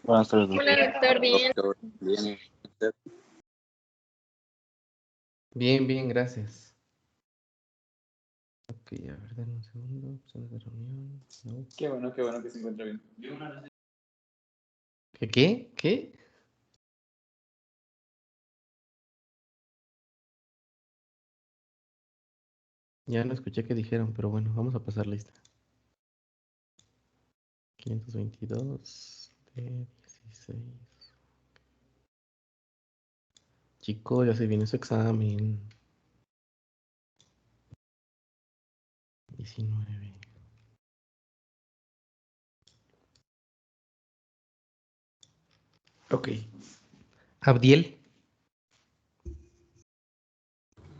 Buenas tardes, doctor. Hola, doctor, bien. Doctor, bien. ¿Usted? Bien, bien, gracias. Ok, a ver, denme un segundo. Opciones de reunión. No. Qué bueno que se encuentra bien. ¿Qué? ¿Qué? Ya no escuché qué dijeron, pero bueno, vamos a pasar lista. 522 de 16. Chico, ya se viene su examen. 19. Ok. Abdiel.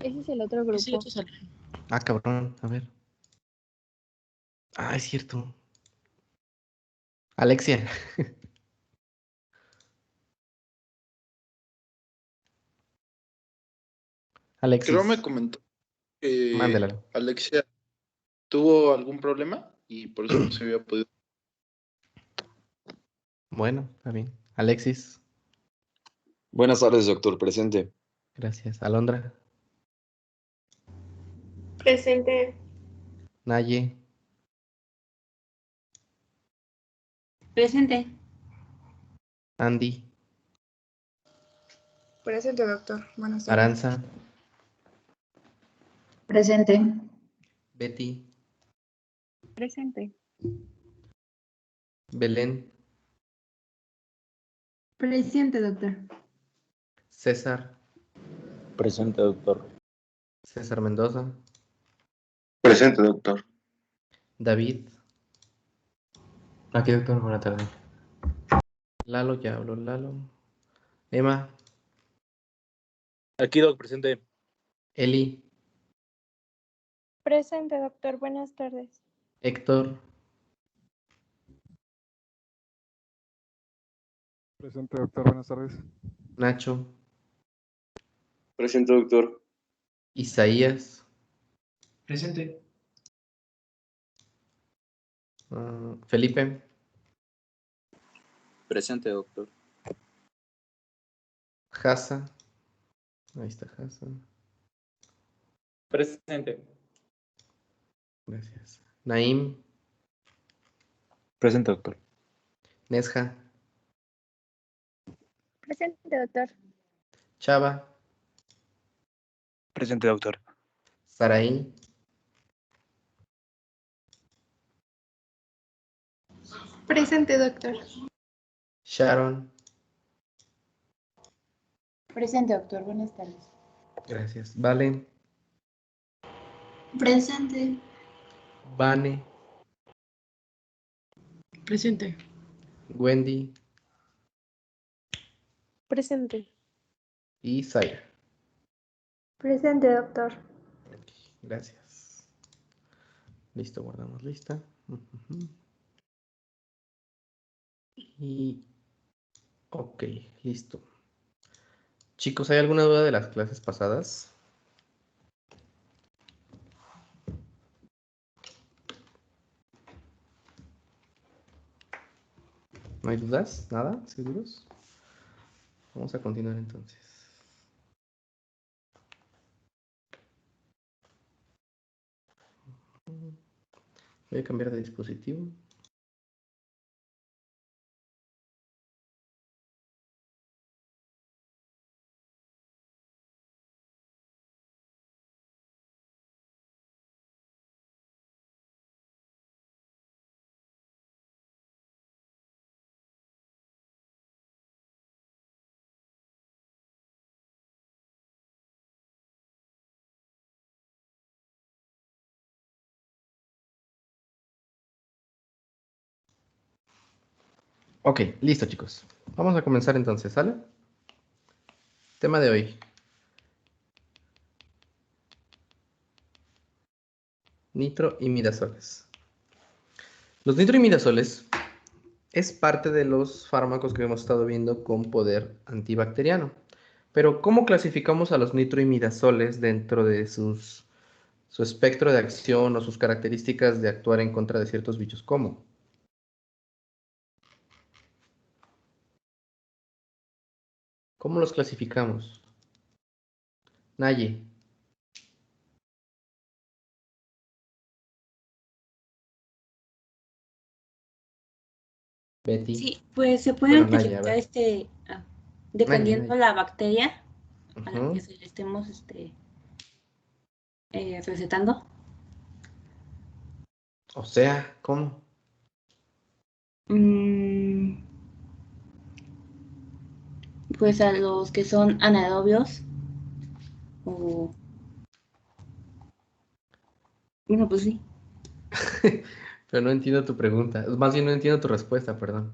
Ese es el otro grupo. Ah, cabrón, a ver. Ah, es cierto. Alexia. Alexis. Creo me comentó que Mándela. Alexia tuvo algún problema y por eso no se había podido. Bueno, está bien. Alexis. Buenas tardes, doctor. Presente. Gracias. Alondra. Presente. Naye. Presente. Andy. Presente, doctor. Buenas tardes. Aranza. Presente. Betty. Presente. Belén. Presente, doctor. César. Presente, doctor. César Mendoza. Presente, doctor. David. Aquí, doctor, buena tarde. Lalo, ya habló Lalo. Emma. Aquí, doc, presente. Eli. Presente, doctor. Buenas tardes. Héctor. Presente, doctor. Buenas tardes. Nacho. Presente, doctor. Isaías. Presente. Felipe. Presente, doctor. Hasa. Ahí está Hasa. Presente. Gracias. Naim. Presente, doctor. Nesja. Presente, doctor. Chava. Presente, doctor. Saraí. Presente, doctor. Sharon. Presente, doctor. Buenas tardes. Gracias. Valen. Presente. Vane. Presente. Wendy. Presente. Y Zaira. Presente, doctor. Gracias. Listo, guardamos lista. Y ok, listo. Chicos, ¿hay alguna duda de las clases pasadas? ¿No hay dudas? ¿Nada? ¿Seguros? Vamos a continuar entonces. Voy a cambiar de dispositivo. Ok, listo chicos. Vamos a comenzar entonces, ¿sale? Tema de hoy. Nitroimidazoles. Los nitroimidazoles es parte de los fármacos que hemos estado viendo con poder antibacteriano. Pero ¿cómo clasificamos a los nitroimidazoles dentro de su espectro de acción o sus características de actuar en contra de ciertos bichos? ¿Cómo? ¿Cómo los clasificamos? Naye. Betty. Sí, pues se puede Bueno, Naye, a utilizar ver. dependiendo Naye. la bacteria a la Ujú. que se le estemos recetando. O sea, ¿cómo? Pues a los que son anaerobios o... Bueno, pues sí. Pero no entiendo tu pregunta. Más bien no entiendo tu respuesta, perdón.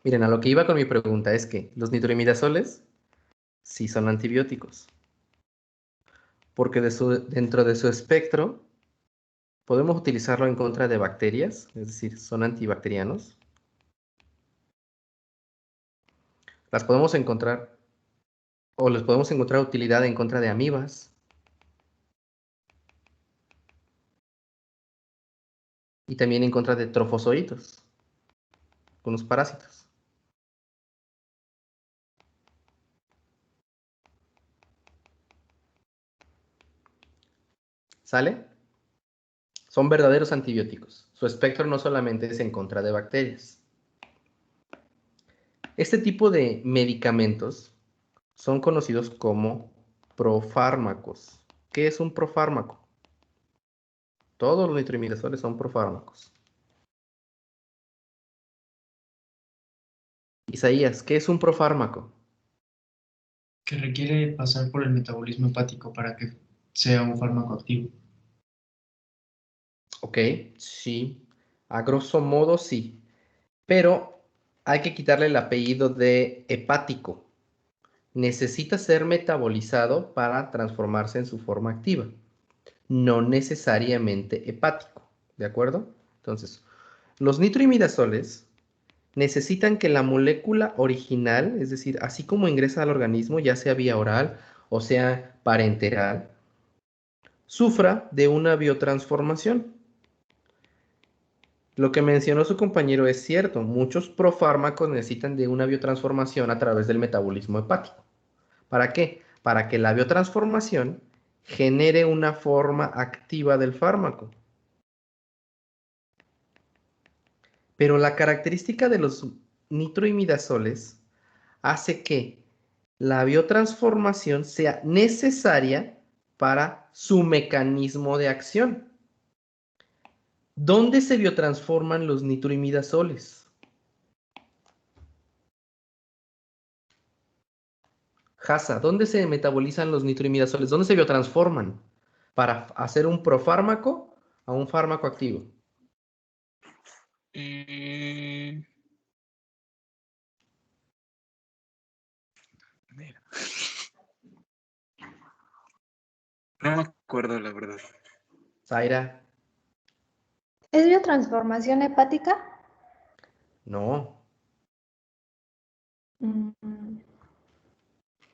Miren, a lo que iba con mi pregunta es que los nitroimidazoles sí son antibióticos. Porque dentro de su espectro podemos utilizarlo en contra de bacterias, es decir, son antibacterianos. Las podemos encontrar, o les podemos encontrar utilidad en contra de amibas. Y también en contra de trofozoitos, unos parásitos. ¿Sale? Son verdaderos antibióticos. Su espectro no solamente es en contra de bacterias. Este tipo de medicamentos son conocidos como profármacos. ¿Qué es un profármaco? Todos los nitroimidazoles son profármacos. Isaías, ¿qué es un profármaco? Que requiere pasar por el metabolismo hepático para que sea un fármaco activo. Ok, sí. A grosso modo sí. Pero hay que quitarle el apellido de hepático. Necesita ser metabolizado para transformarse en su forma activa. No necesariamente hepático. ¿De acuerdo? Entonces, los nitroimidazoles necesitan que la molécula original, es decir, así como ingresa al organismo, ya sea vía oral o sea parenteral, sufra de una biotransformación. Lo que mencionó su compañero es cierto, muchos profármacos necesitan de una biotransformación a través del metabolismo hepático. ¿Para qué? Para que la biotransformación genere una forma activa del fármaco. Pero la característica de los nitroimidazoles hace que la biotransformación sea necesaria para su mecanismo de acción. ¿Dónde se biotransforman los nitroimidazoles? Hasa, ¿dónde se metabolizan los nitroimidazoles? ¿Dónde se biotransforman para hacer un profármaco a un fármaco activo? No me acuerdo, la verdad. Zaira. ¿Es biotransformación hepática? No.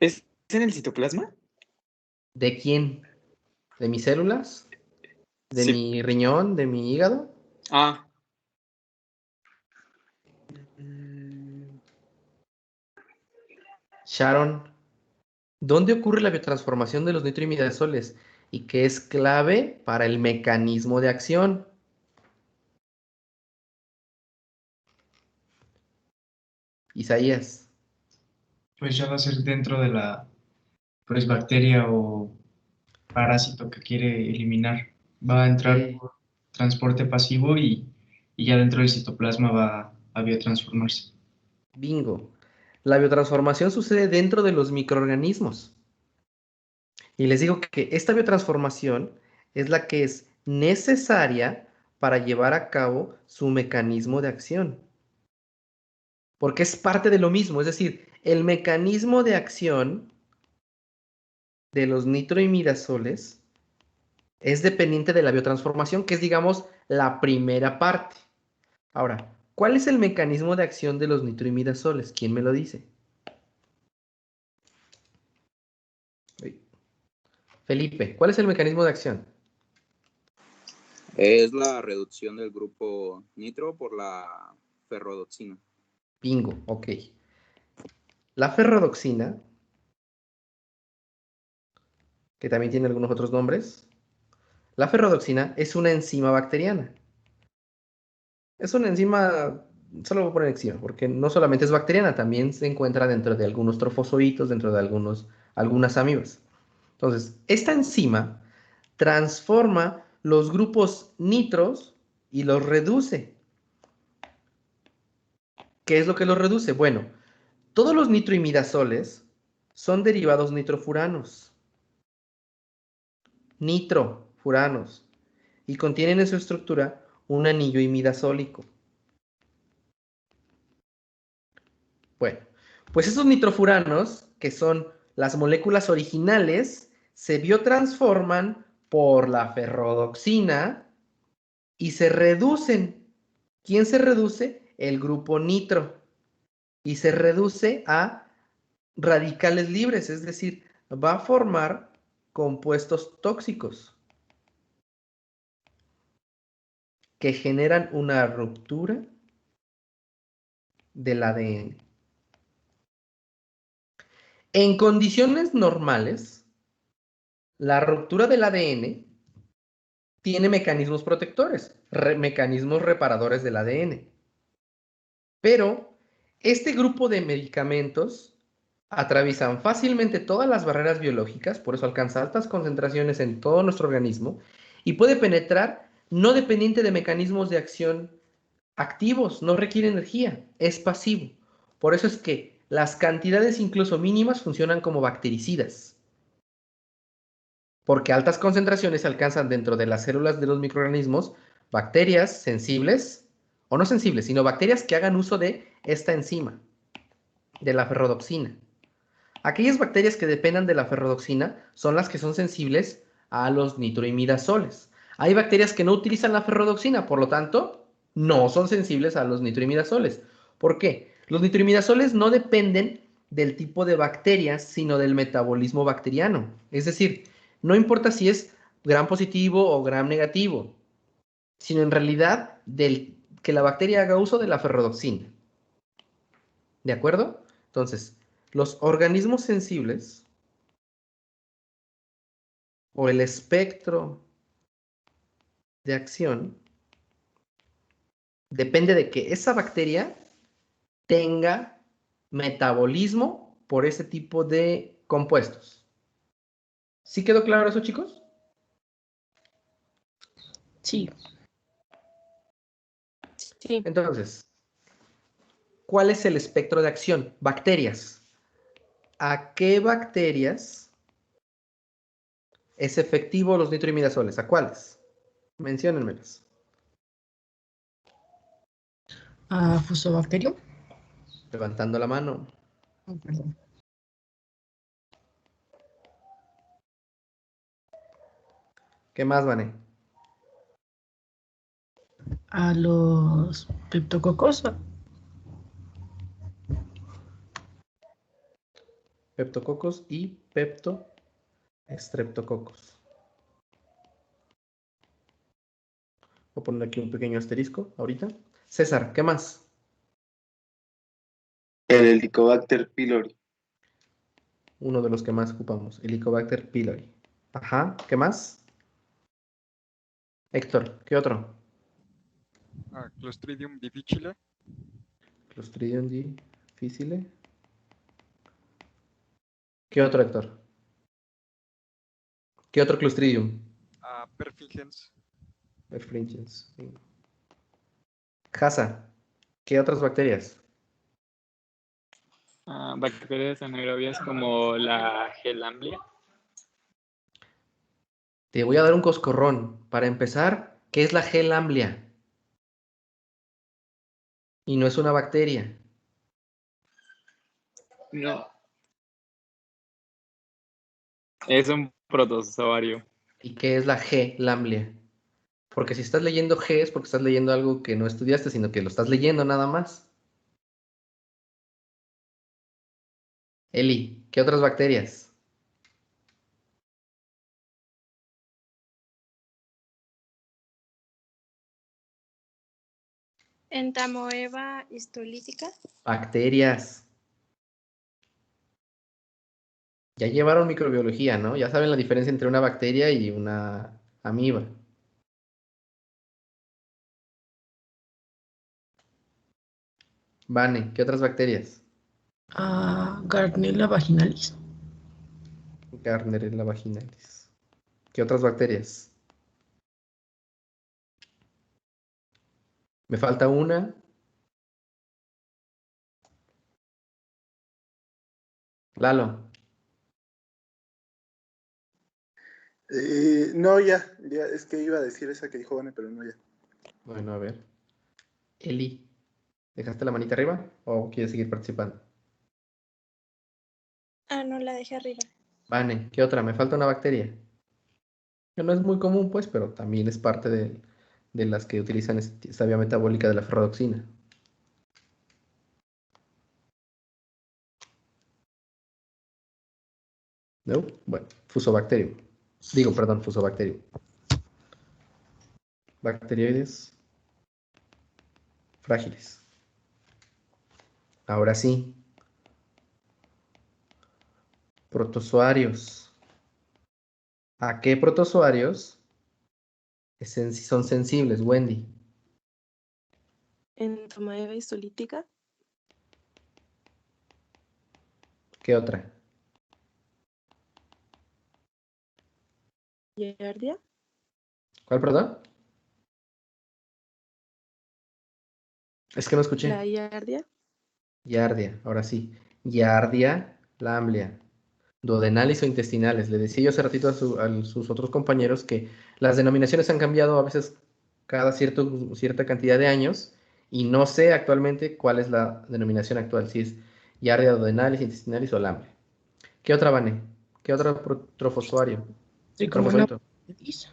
¿Es en el citoplasma? ¿De quién? ¿De mis células? ¿De Sí. mi riñón? ¿De mi hígado? Ah. Sharon, ¿dónde ocurre la biotransformación de los nitroimidazoles y que es clave para el mecanismo de acción? Isaías. Pues ya va a ser dentro de la bacteria o parásito que quiere eliminar. Va a entrar por transporte pasivo y ya dentro del citoplasma va a biotransformarse. Bingo. La biotransformación sucede dentro de los microorganismos. Y les digo que esta biotransformación es la que es necesaria para llevar a cabo su mecanismo de acción. Porque es parte de lo mismo, es decir, el mecanismo de acción de los nitroimidazoles es dependiente de la biotransformación, que es, digamos, la primera parte. Ahora, ¿cuál es el mecanismo de acción de los nitroimidazoles? ¿Quién me lo dice? Felipe, ¿cuál es el mecanismo de acción? Es la reducción del grupo nitro por la ferrodoxina. Bingo, ok. La ferrodoxina, que también tiene algunos otros nombres. La ferrodoxina es una enzima bacteriana. Es una enzima, solo voy a poner enzima, porque no solamente es bacteriana, también se encuentra dentro de algunos trofozoitos, dentro de algunas amibas. Entonces, esta enzima transforma los grupos nitros y los reduce. ¿Qué es lo que los reduce? Bueno, todos los nitroimidazoles son derivados nitrofuranos. Nitrofuranos. Y contienen en su estructura un anillo imidazólico. Bueno, pues esos nitrofuranos, que son las moléculas originales, se biotransforman por la ferrodoxina y se reducen. ¿Quién se reduce? El grupo nitro. Y se reduce a radicales libres, es decir, va a formar compuestos tóxicos que generan una ruptura del ADN. En condiciones normales, la ruptura del ADN tiene mecanismos protectores, mecanismos reparadores del ADN. Pero este grupo de medicamentos atraviesan fácilmente todas las barreras biológicas, por eso alcanza altas concentraciones en todo nuestro organismo y puede penetrar no dependiente de mecanismos de acción activos, no requiere energía, es pasivo. Por eso es que las cantidades incluso mínimas funcionan como bactericidas. Porque altas concentraciones se alcanzan dentro de las células de los microorganismos, bacterias sensibles, o no sensibles, sino bacterias que hagan uso de esta enzima, de la ferrodoxina. Aquellas bacterias que dependan de la ferrodoxina son las que son sensibles a los nitroimidazoles. Hay bacterias que no utilizan la ferrodoxina, por lo tanto, no son sensibles a los nitroimidazoles. ¿Por qué? Los nitroimidazoles no dependen del tipo de bacterias, sino del metabolismo bacteriano. Es decir, no importa si es gram positivo o gram negativo, sino en realidad que la bacteria haga uso de la ferrodoxina. ¿De acuerdo? Entonces, los organismos sensibles o el espectro de acción depende de que esa bacteria tenga metabolismo por ese tipo de compuestos. ¿Sí quedó claro eso, chicos? Sí. Sí. Entonces, ¿cuál es el espectro de acción? Bacterias. ¿A qué bacterias es efectivo los nitroimidazoles? ¿A cuáles? Menciónenmelas. ¿A Fusobacterium? Levantando la mano. Oh, perdón. ¿Qué más, Vane? A los peptococos. Peptococos y peptoestreptococos. Voy a poner aquí un pequeño asterisco ahorita. César, ¿qué más? El Helicobacter pylori. Uno de los que más ocupamos, Helicobacter pylori. Ajá, ¿qué más? Héctor, ¿qué otro? Clostridium difficile. Clostridium difficile. ¿Qué otro, Héctor? ¿Qué otro Clostridium? Perfringens. Perfringens. Hasa, ¿qué otras bacterias? Bacterias anaerobias como la Gelamblia. Te voy a dar un coscorrón. Para empezar, ¿qué es la Gelamblia? Y no es una bacteria. No. Es un protozoario. ¿Y qué es la Gelamblia? Porque si estás leyendo G es porque estás leyendo algo que no estudiaste, sino que lo estás leyendo nada más. Eli, ¿qué otras bacterias? Entamoeba histolítica. Bacterias. Ya llevaron microbiología, ¿no? Ya saben la diferencia entre una bacteria y una amiba. Vane, ¿qué otras bacterias? Gardnerella vaginalis. Gardnerella vaginalis. ¿Qué otras bacterias? Me falta una. Lalo. No, ya, es que iba a decir esa que dijo Vane, pero no ya. Bueno, a ver. Eli, ¿dejaste la manita arriba o quieres seguir participando? Ah, no, la dejé arriba. Vane, ¿qué otra? Me falta una bacteria. Que no es muy común, pues, pero también es parte de las que utilizan esta vía metabólica de la ferredoxina. ¿No? Bueno, fusobacterium. Digo, perdón, fusobacterium. Bacterioides frágiles. Ahora sí. Protozoarios. ¿A qué protozoarios son sensibles, Wendy? Entamoeba histolítica. ¿Qué otra? Giardia. ¿Cuál, perdón? Es que no escuché. La Giardia. Giardia, ahora sí. Giardia lamblia. Duodenales o intestinales. Le decía yo hace ratito a sus otros compañeros que las denominaciones han cambiado a veces cada cierta cantidad de años y no sé actualmente cuál es la denominación actual, si es Giardia duodenalis, intestinalis o lamblia. ¿Qué otra, Vane? ¿Qué otro trofozoario? Tricomona Trofozoito. vaginalis.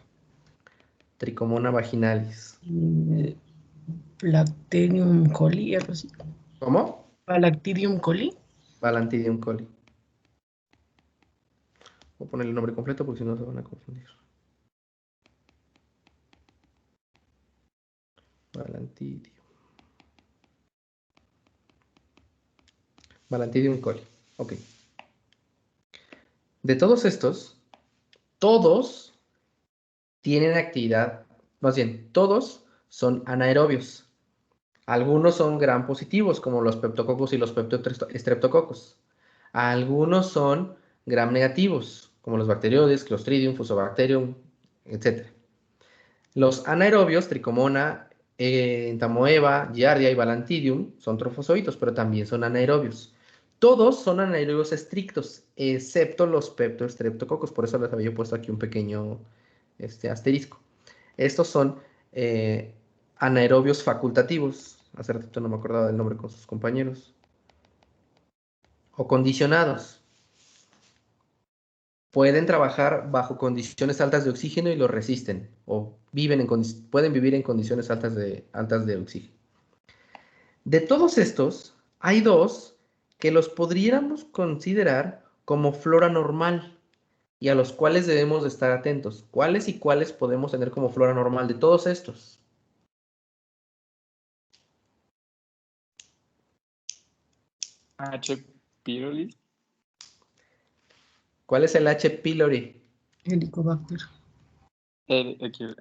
Tricomona vaginalis. Bacterium coli, algo así. ¿Cómo? Bacterium coli. Balantidium coli. Voy a poner el nombre completo porque si no se van a confundir. Balantidium. Balantidium coli. Ok. De todos estos, todos tienen actividad, más bien, todos son anaerobios. Algunos son gram positivos, como los peptococos y los peptostreptococos. Algunos son gram negativos, como los bacterioides, Clostridium, Fusobacterium, etc. Los anaerobios, Tricomona, Entamoeba, Giardia y Balantidium, son trofozoitos, pero también son anaerobios. Todos son anaerobios estrictos, excepto los peptostreptococos. Por eso les había puesto aquí un pequeño asterisco. Estos son anaerobios facultativos. Hace ratito no me acordaba del nombre con sus compañeros. O condicionados. Pueden trabajar bajo condiciones altas de oxígeno y lo resisten. O pueden vivir en condiciones altas de oxígeno. De todos estos, hay dos que los podríamos considerar como flora normal y a los cuales debemos de estar atentos. ¿Cuáles y cuáles podemos tener como flora normal de todos estos? H. pylori. ¿Cuál es el H. pylori? Helicobacter.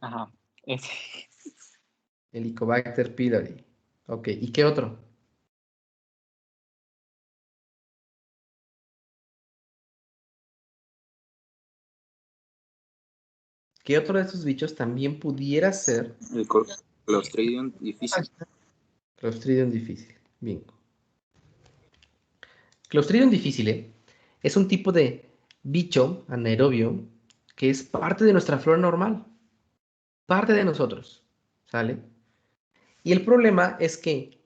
Ajá. Ese. Helicobacter pylori. Ok, ¿y qué otro? ¿Qué otro de estos bichos también pudiera ser? El Clostridium difficile. Clostridium difficile. Bien. Clostridium difficile es un tipo de bicho anaerobio que es parte de nuestra flora normal. Parte de nosotros. ¿Sale? Y el problema es que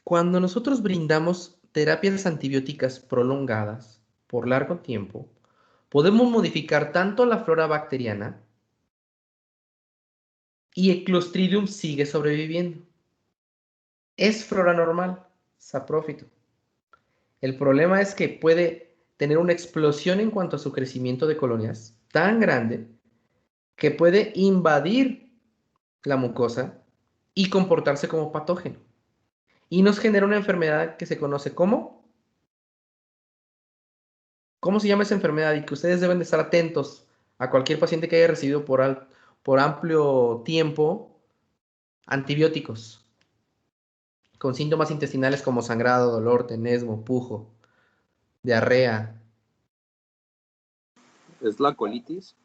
cuando nosotros brindamos terapias antibióticas prolongadas por largo tiempo, podemos modificar tanto la flora bacteriana y el Clostridium sigue sobreviviendo. Es flora normal, saprófito. El problema es que puede tener una explosión en cuanto a su crecimiento de colonias tan grande que puede invadir la mucosa y comportarse como patógeno. y nos genera una enfermedad que se conoce como... ¿Cómo se llama esa enfermedad? Y que ustedes deben de estar atentos a cualquier paciente que haya recibido por amplio tiempo antibióticos, con síntomas intestinales como sangrado, dolor, tenesmo, pujo, diarrea. ¿Es la colitis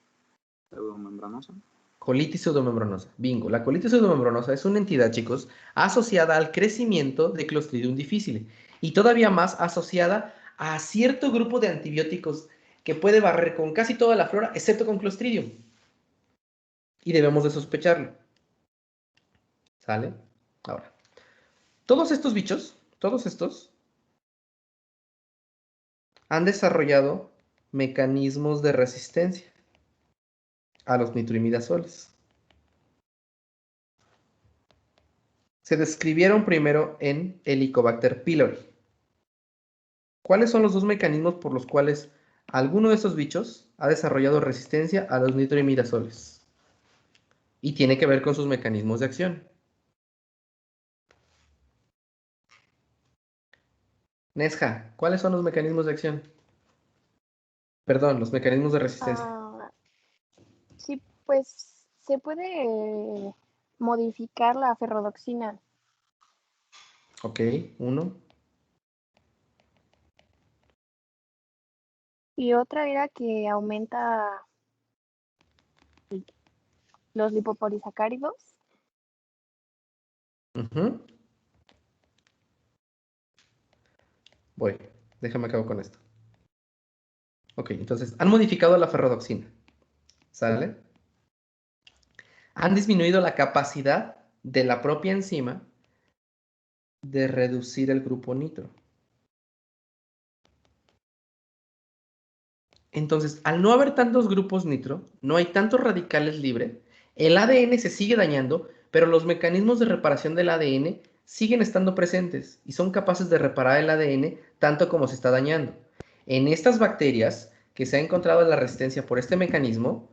pseudomembranosa? Colitis pseudomembranosa. Bingo. La colitis pseudomembranosa es una entidad, chicos, asociada al crecimiento de Clostridium difficile y todavía más asociada a cierto grupo de antibióticos que puede barrer con casi toda la flora, excepto con Clostridium. Y debemos de sospecharlo. ¿Sale? Ahora, todos estos bichos, todos estos, han desarrollado mecanismos de resistencia a los nitroimidazoles. Se describieron primero en Helicobacter pylori. ¿Cuáles son los dos mecanismos por los cuales alguno de estos bichos ha desarrollado resistencia a los nitroimidazoles? Y tiene que ver con sus mecanismos de acción. Nesja, ¿cuáles son los mecanismos de acción? Perdón, los mecanismos de resistencia. Sí, pues se puede modificar la ferrodoxina. Ok, uno. Y otra era que aumenta los lipopolisacáridos. Ujú. Voy, déjame acabo con esto. Ok, entonces, han modificado la ferrodoxina. ¿Sale? Han disminuido la capacidad de la propia enzima de reducir el grupo nitro. Entonces, al no haber tantos grupos nitro, no hay tantos radicales libres, el ADN se sigue dañando, pero los mecanismos de reparación del ADN siguen estando presentes y son capaces de reparar el ADN tanto como se está dañando. En estas bacterias que se ha encontrado la resistencia por este mecanismo,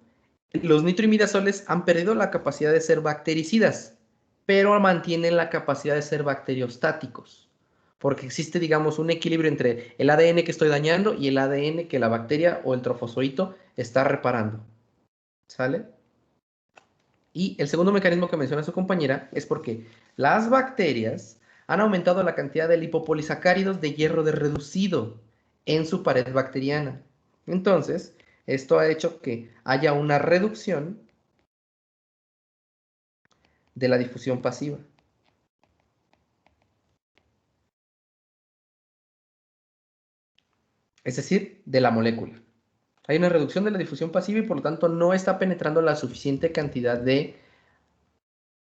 los nitroimidazoles han perdido la capacidad de ser bactericidas, pero mantienen la capacidad de ser bacteriostáticos. Porque existe, digamos, un equilibrio entre el ADN que estoy dañando y el ADN que la bacteria o el trofozoito está reparando. ¿Sale? Y el segundo mecanismo que menciona su compañera es porque las bacterias han aumentado la cantidad de lipopolisacáridos de hierro de reducido en su pared bacteriana. Entonces, esto ha hecho que haya una reducción de la difusión pasiva. Es decir, de la molécula. Hay una reducción de la difusión pasiva y por lo tanto no está penetrando la suficiente cantidad de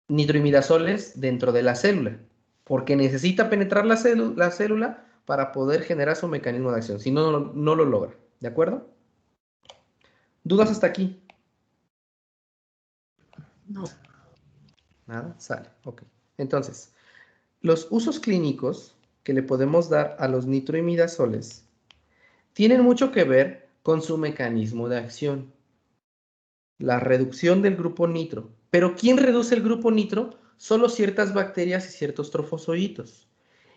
nitroimidazoles dentro de la célula, porque necesita penetrar la célula para poder generar su mecanismo de acción, si no, no lo logra. ¿De acuerdo? ¿Dudas hasta aquí? No. Nada, sale. Ok. Entonces, los usos clínicos que le podemos dar a los nitroimidazoles tienen mucho que ver con su mecanismo de acción. La reducción del grupo nitro. ¿Pero quién reduce el grupo nitro? Solo ciertas bacterias y ciertos trofozoitos.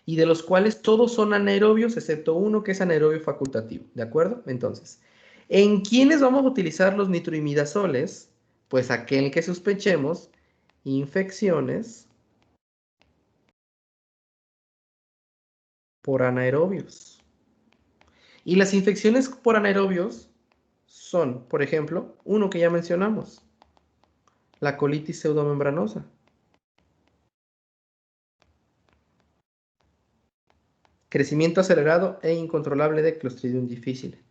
Y de los cuales todos son anaerobios, excepto uno que es anaerobio facultativo. ¿De acuerdo? Entonces, ¿en quiénes vamos a utilizar los nitroimidazoles? Pues aquel que sospechemos infecciones por anaerobios. Y las infecciones por anaerobios son, por ejemplo, uno que ya mencionamos, la colitis pseudomembranosa. Crecimiento acelerado e incontrolable de Clostridium difficile.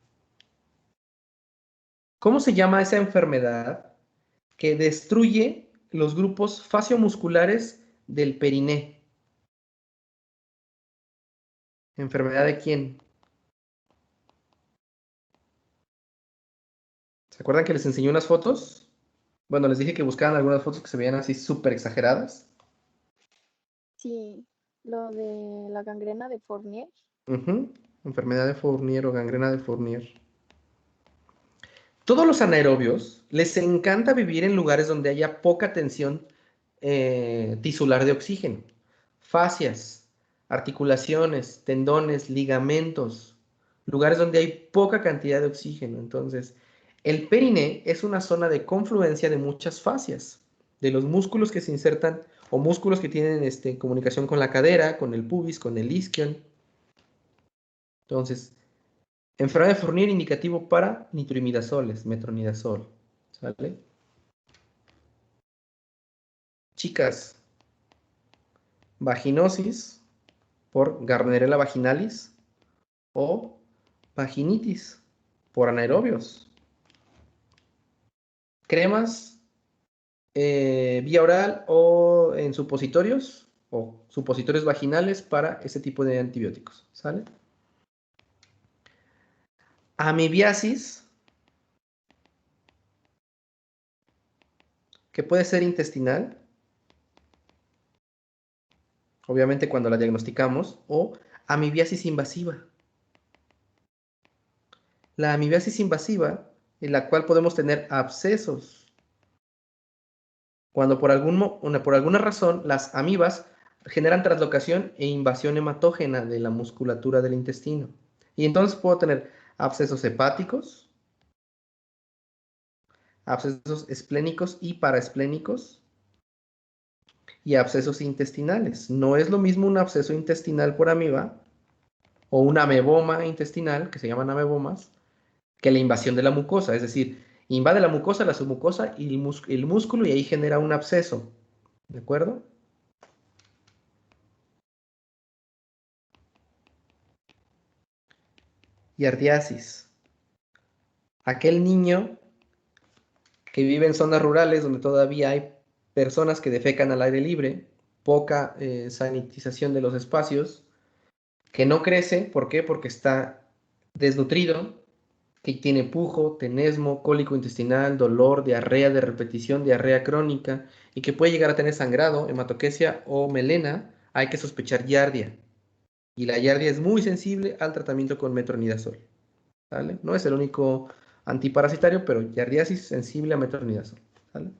¿Cómo se llama esa enfermedad que destruye los grupos fasciomusculares del periné? ¿Enfermedad de quién? ¿Se acuerdan que les enseñé unas fotos? Bueno, les dije que buscaran algunas fotos que se veían así súper exageradas. Sí, lo de la gangrena de Fournier. Enfermedad de Fournier o gangrena de Fournier. Todos los anaerobios les encanta vivir en lugares donde haya poca tensión tisular de oxígeno. Fascias, articulaciones, tendones, ligamentos, lugares donde hay poca cantidad de oxígeno. Entonces, el perine es una zona de confluencia de muchas fascias, de los músculos que se insertan o músculos que tienen comunicación con la cadera, con el pubis, con el isquion. Entonces, enfermedad de Fournier indicativo para nitroimidazoles, metronidazol. ¿Sale? Chicas, vaginosis por Gardnerella vaginalis o vaginitis por anaerobios. Cremas vía oral o en supositorios o supositorios vaginales para ese tipo de antibióticos. ¿Sale? Amibiasis, que puede ser intestinal, obviamente cuando la diagnosticamos, o amibiasis invasiva. La amibiasis invasiva, en la cual podemos tener abscesos, cuando por alguna razón las amibas generan translocación e invasión hematógena de la musculatura del intestino. Y entonces puedo tener abscesos hepáticos, abscesos esplénicos y paraesplénicos, y abscesos intestinales. No es lo mismo un absceso intestinal por amiba o una ameboma intestinal, que se llaman amebomas, que la invasión de la mucosa. Es decir, invade la mucosa, la submucosa y el músculo y ahí genera un absceso. ¿De acuerdo? Yardiasis. Aquel niño que vive en zonas rurales donde todavía hay personas que defecan al aire libre, poca sanitización de los espacios, que no crece. ¿Por qué? Porque está desnutrido, que tiene pujo, tenesmo, cólico intestinal, dolor, diarrea de repetición, diarrea crónica, y que puede llegar a tener sangrado, hematoquesia o melena, hay que sospechar giardia. Y la giardia es muy sensible al tratamiento con metronidazol. ¿Sale? No es el único antiparasitario, pero giardiasis sensible a metronidazol. ¿Sale?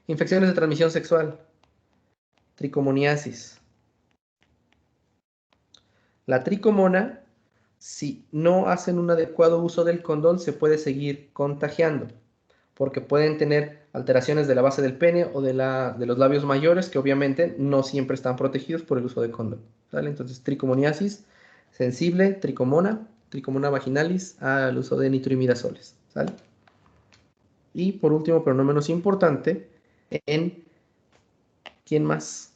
Infecciones de transmisión sexual. Tricomoniasis. La tricomona, si no hacen un adecuado uso del condón, se puede seguir contagiando, porque pueden tener alteraciones de la base del pene o de los labios mayores, que obviamente no siempre están protegidos por el uso de condón. ¿Sale? Entonces, tricomoniasis sensible, tricomona vaginalis, al uso de nitroimidazoles. ¿Sale? Y por último, pero no menos importante, ¿quién más?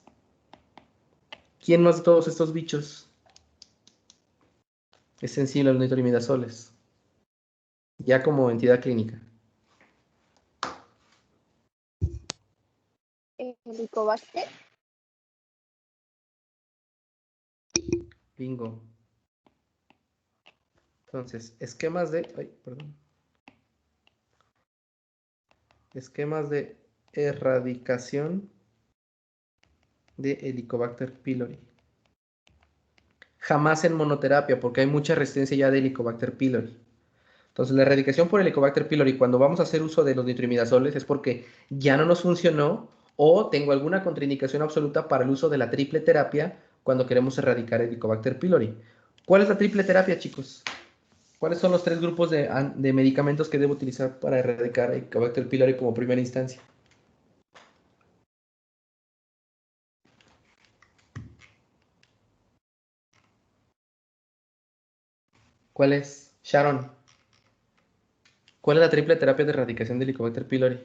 ¿Quién más de todos estos bichos es sensible a los nitroimidazoles? Ya como entidad clínica. Helicobacter. Bingo. Entonces, esquemas de erradicación de Helicobacter pylori. Jamás en monoterapia, porque hay mucha resistencia ya de Helicobacter pylori. Entonces, la erradicación por Helicobacter pylori, cuando vamos a hacer uso de los nitroimidazoles, es porque ya no nos funcionó o tengo alguna contraindicación absoluta para el uso de la triple terapia cuando queremos erradicar Helicobacter pylori. ¿Cuál es la triple terapia, chicos? ¿Cuáles son los 3 grupos de medicamentos que debo utilizar para erradicar Helicobacter pylori como primera instancia? ¿Cuál es? Sharon. ¿Cuál es la triple terapia de erradicación de Helicobacter pylori?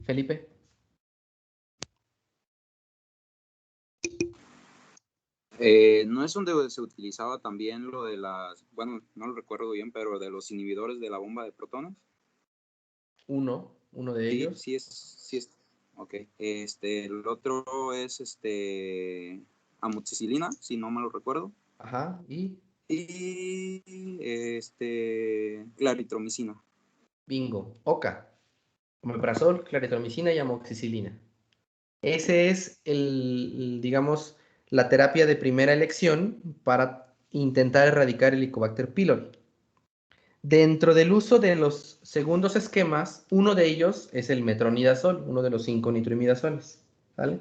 Felipe. ¿No es donde se utilizaba también lo de las, bueno, no lo recuerdo bien, pero de los inhibidores de la bomba de protones? Uno de ellos. Sí es. Ok. El otro es amoxicilina, si no me lo recuerdo. Ajá, y claritromicina. bingo. Oca. Omeprazol, claritromicina y amoxicilina. Ese es digamos, la terapia de primera elección para intentar erradicar el Helicobacter pylori. Dentro del uso de los segundos esquemas, uno de ellos es el metronidazol, uno de los 5 nitroimidazoles, ¿vale?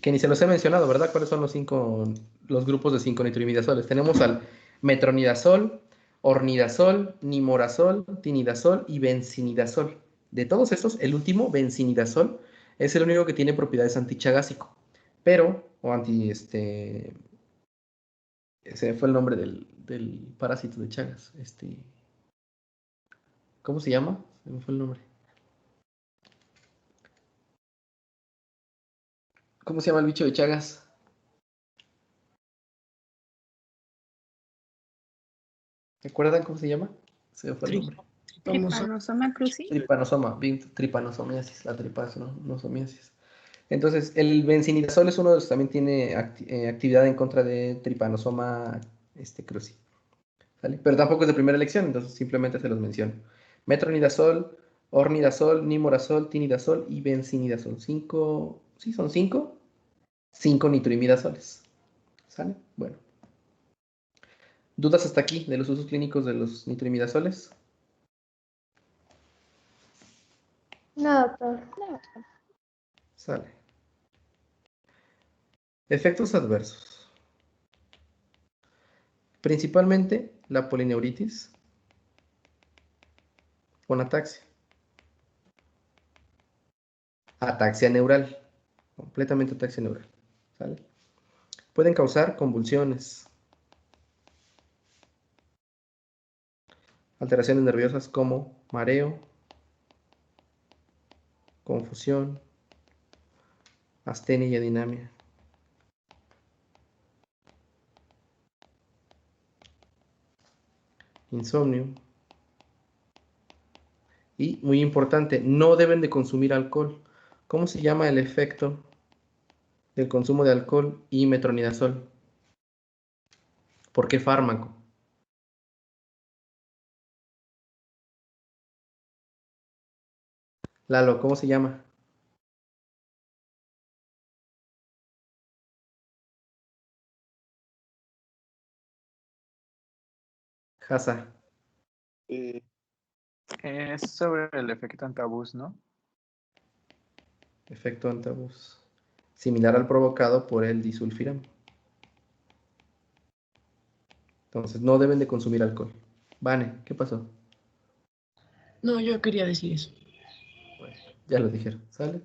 Que ni se los he mencionado, ¿verdad? ¿Cuáles son los grupos de 5 nitroimidazoles? Tenemos al metronidazol, ornidazol, nimorazol, tinidazol y benzinidazol. De todos estos, el último, benzinidazol, es el único que tiene propiedades antichagásico, pero, o anti, ese fue el nombre del parásito de Chagas, ¿cómo se llama? Se me fue el nombre. ¿Cómo se llama el bicho de Chagas? ¿Recuerdan cómo se llama? Se me fue el nombre. Trypanosoma cruzi. Tripanosomiasis, la tripanosomiasis. Entonces, el benzinidazol es uno de los que también tiene actividad en contra de Trypanosoma cruzi. ¿Sale? Pero tampoco es de primera elección, entonces simplemente se los menciono. Metronidazol, ornidazol, nimorazol, tinidazol y benzinidazol. 5, ¿sí son 5? 5 nitroimidazoles. ¿Sale? Bueno. ¿Dudas hasta aquí de los usos clínicos de los nitroimidazoles? No, doctor. Sale. Efectos adversos. Principalmente la polineuritis con ataxia. Ataxia neural. Completamente ataxia neural. ¿Sale? Pueden causar convulsiones. Alteraciones nerviosas como mareo, confusión, astenia y adinamia. Insomnio. Y, muy importante, no deben de consumir alcohol. ¿Cómo se llama el efecto del consumo de alcohol y metronidazol? ¿Por qué fármaco? Lalo, ¿cómo se llama? Hasa. Es sobre el efecto antabús, ¿no? Efecto antabús. Similar al provocado por el disulfiram. Entonces, no deben de consumir alcohol. Vane, ¿qué pasó? No, yo quería decir eso. Bueno, ya lo dijeron, ¿sale?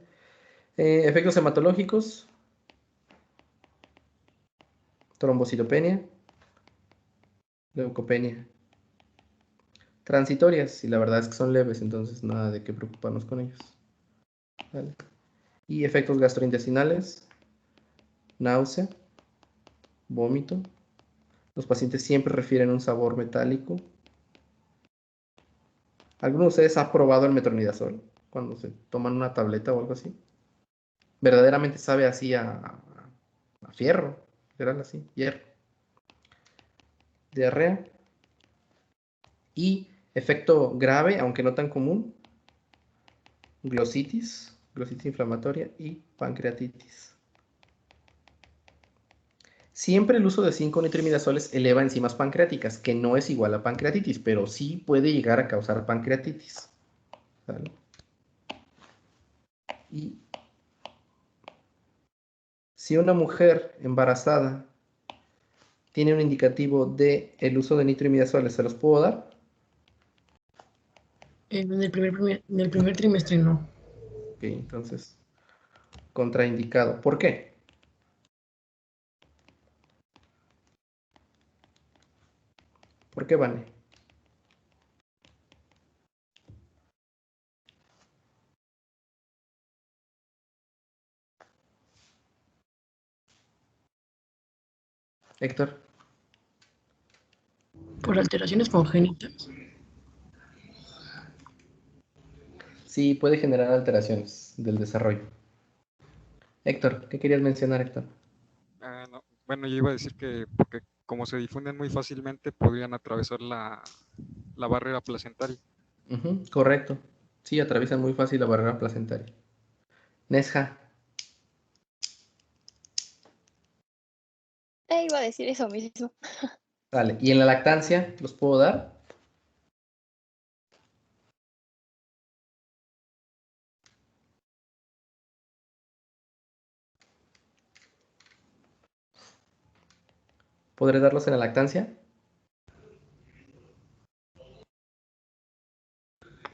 Efectos hematológicos. Trombocitopenia. Leucopenia. Transitorias, y la verdad es que son leves, entonces nada de qué preocuparnos con ellos. ¿Vale? Y efectos gastrointestinales. Náusea. Vómito. Los pacientes siempre refieren un sabor metálico. ¿Alguno de ustedes ha probado el metronidazol cuando se toman una tableta o algo así? Verdaderamente sabe así a fierro, literal así, hierro. Diarrea. Y efecto grave, aunque no tan común, glositis inflamatoria y pancreatitis. Siempre el uso de 5 nitroimidazoles eleva enzimas pancreáticas, que no es igual a pancreatitis, pero sí puede llegar a causar pancreatitis. ¿Vale? Y si una mujer embarazada tiene un indicativo de el uso de nitroimidazoles, ¿se los puedo dar? En el primer trimestre no. Ok, entonces, contraindicado. ¿Por qué? ¿Por qué, Vane? Héctor. Por alteraciones congénitas. Sí, puede generar alteraciones del desarrollo. Héctor, ¿qué querías mencionar, Héctor? No. Bueno, yo iba a decir que porque como se difunden muy fácilmente, podrían atravesar la barrera placentaria. Correcto. Sí, atraviesan muy fácil la barrera placentaria. Nesja. Iba a decir eso mismo. Vale. ¿Y en la lactancia los puedo dar? ¿Podré darlos en la lactancia?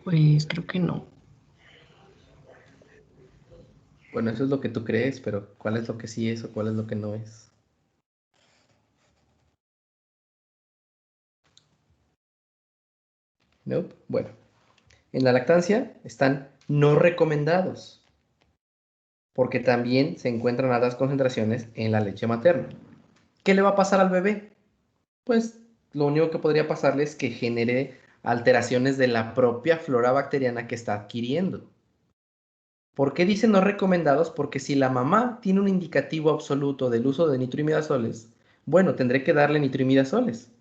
Pues creo que no. Bueno, eso es lo que tú crees, pero ¿cuál es lo que sí es o cuál es lo que no es? Nope. Bueno, en la lactancia están no recomendados, porque también se encuentran altas concentraciones en la leche materna. ¿Qué le va a pasar al bebé? Pues lo único que podría pasarle es que genere alteraciones de la propia flora bacteriana que está adquiriendo. ¿Por qué dicen no recomendados? Porque si la mamá tiene un indicativo absoluto del uso de nitroimidazoles, bueno, tendré que darle nitroimidazoles.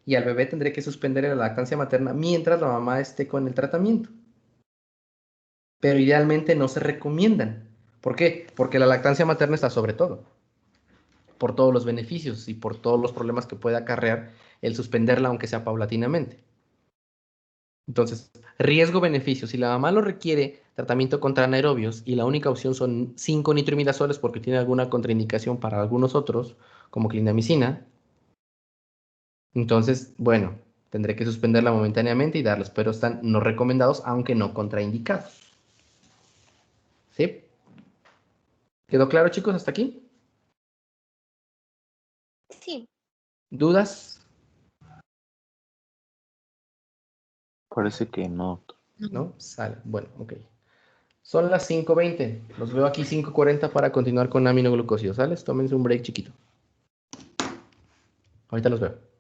Y al bebé tendré que suspender la lactancia materna mientras la mamá esté con el tratamiento. Pero idealmente no se recomiendan. ¿Por qué? Porque la lactancia materna está sobre todo, por todos los beneficios y por todos los problemas que puede acarrear el suspenderla, aunque sea paulatinamente. Entonces, riesgo-beneficio. Si la mamá lo requiere, tratamiento contra anaerobios, y la única opción son 5 nitroimidazoles porque tiene alguna contraindicación para algunos otros, como clindamicina, entonces, bueno, tendré que suspenderla momentáneamente y darlos, pero están no recomendados, aunque no contraindicados. ¿Sí? ¿Quedó claro, chicos, hasta aquí? Sí. ¿Dudas? Parece que no. ¿No? Sale. Bueno, ok. Son las 5:20. Los veo aquí 5:40 para continuar con aminoglucósidos. ¿Sales? Tómense un break chiquito. Ahorita los veo.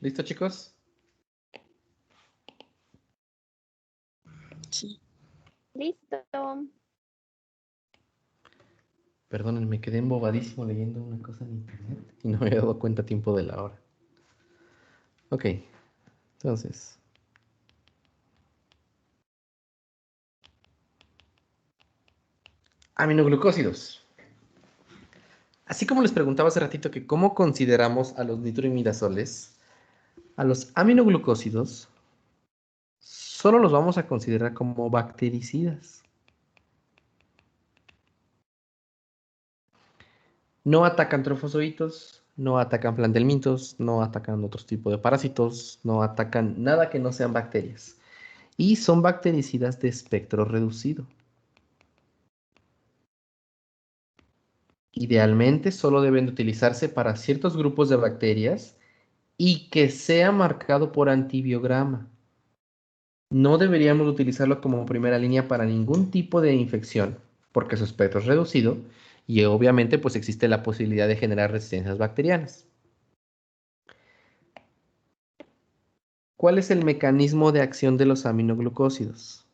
¿Listo, chicos? Sí. Listo. Perdonen, me quedé embobadísimo leyendo una cosa en internet y no me había dado cuenta a tiempo de la hora. Ok, entonces. Aminoglucósidos. Así como les preguntaba hace ratito que cómo consideramos a los nitroimidazoles, a los aminoglucósidos solo los vamos a considerar como bactericidas. No atacan trofozoitos, no atacan plantelmintos, no atacan otros tipos de parásitos, no atacan nada que no sean bacterias. Y son bactericidas de espectro reducido. Idealmente solo deben de utilizarse para ciertos grupos de bacterias y que sea marcado por antibiograma. No deberíamos utilizarlo como primera línea para ningún tipo de infección, porque su espectro es reducido y obviamente pues existe la posibilidad de generar resistencias bacterianas. ¿Cuál es el mecanismo de acción de los aminoglucósidos?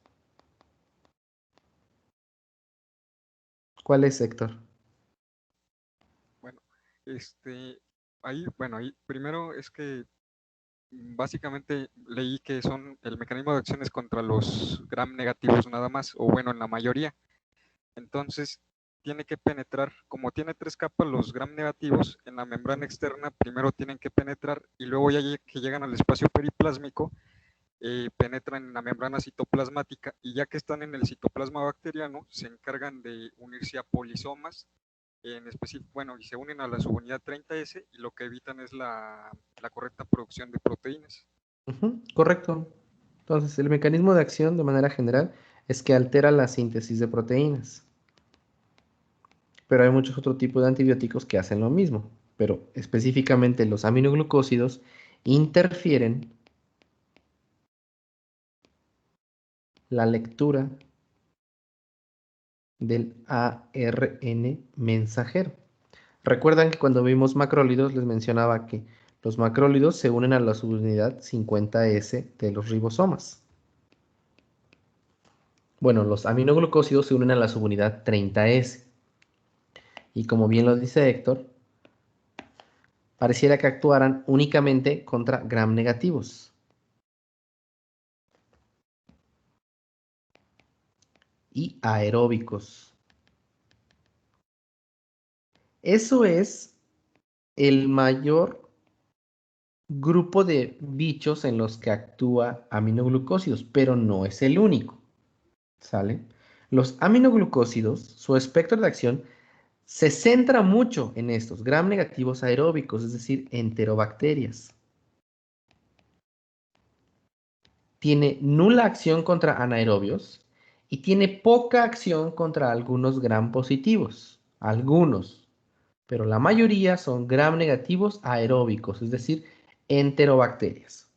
¿Cuál es, Héctor? Bueno, ahí primero es que básicamente leí que son el mecanismo de acción es contra los gram negativos nada más, o bueno, en la mayoría. Entonces, tiene que penetrar, como tiene 3 capas, los gram negativos en la membrana externa primero tienen que penetrar y luego ya que llegan al espacio periplásmico, penetran en la membrana citoplasmática y ya que están en el citoplasma bacteriano, se encargan de unirse a polisomas en específico, bueno, y se unen a la subunidad 30S y lo que evitan es la correcta producción de proteínas. Correcto. Entonces, el mecanismo de acción de manera general es que altera la síntesis de proteínas. Pero hay muchos otros tipos de antibióticos que hacen lo mismo. Pero específicamente los aminoglucósidos interfieren la lectura del ARN mensajero. Recuerdan que cuando vimos macrólidos les mencionaba que los macrólidos se unen a la subunidad 50S de los ribosomas. Bueno, los aminoglucósidos se unen a la subunidad 30S. Y como bien lo dice Héctor, pareciera que actuaran únicamente contra gram negativos. Y aeróbicos. Eso es el mayor grupo de bichos en los que actúa aminoglucósidos, pero no es el único. ¿Sale? Los aminoglucósidos, su espectro de acción se centra mucho en estos gram negativos aeróbicos, es decir, enterobacterias. Tiene nula acción contra anaerobios y tiene poca acción contra algunos gram positivos. Algunos, pero la mayoría son gram negativos aeróbicos, es decir, enterobacterias.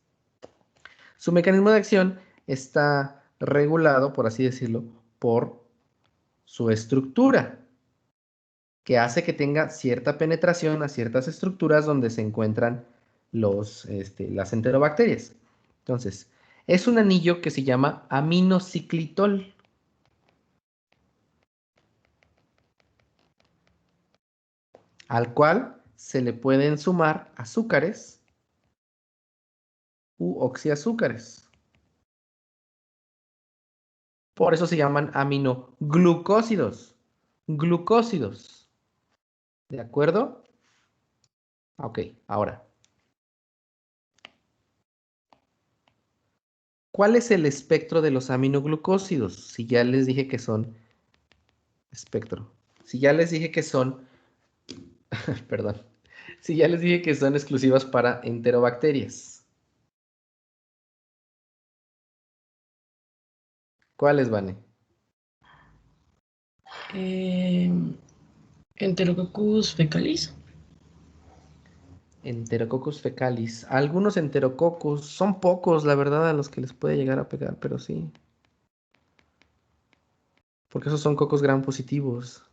Su mecanismo de acción está regulado, por así decirlo, por su estructura, que hace que tenga cierta penetración a ciertas estructuras donde se encuentran las enterobacterias. Entonces, es un anillo que se llama aminociclitol. Al cual se le pueden sumar azúcares u oxiazúcares. Por eso se llaman aminoglucósidos. Glucósidos. ¿De acuerdo? Ok, ahora. ¿Cuál es el espectro de los aminoglucósidos? Si ya les dije que son espectro. Si ya les dije que son, perdón, si ya les dije que son exclusivas para enterobacterias. ¿Cuáles, Vane? Enterococcus fecalis. Enterococcus fecalis. Algunos enterococcus, son pocos, la verdad, a los que les puede llegar a pegar, pero sí. Porque esos son cocos gram positivos.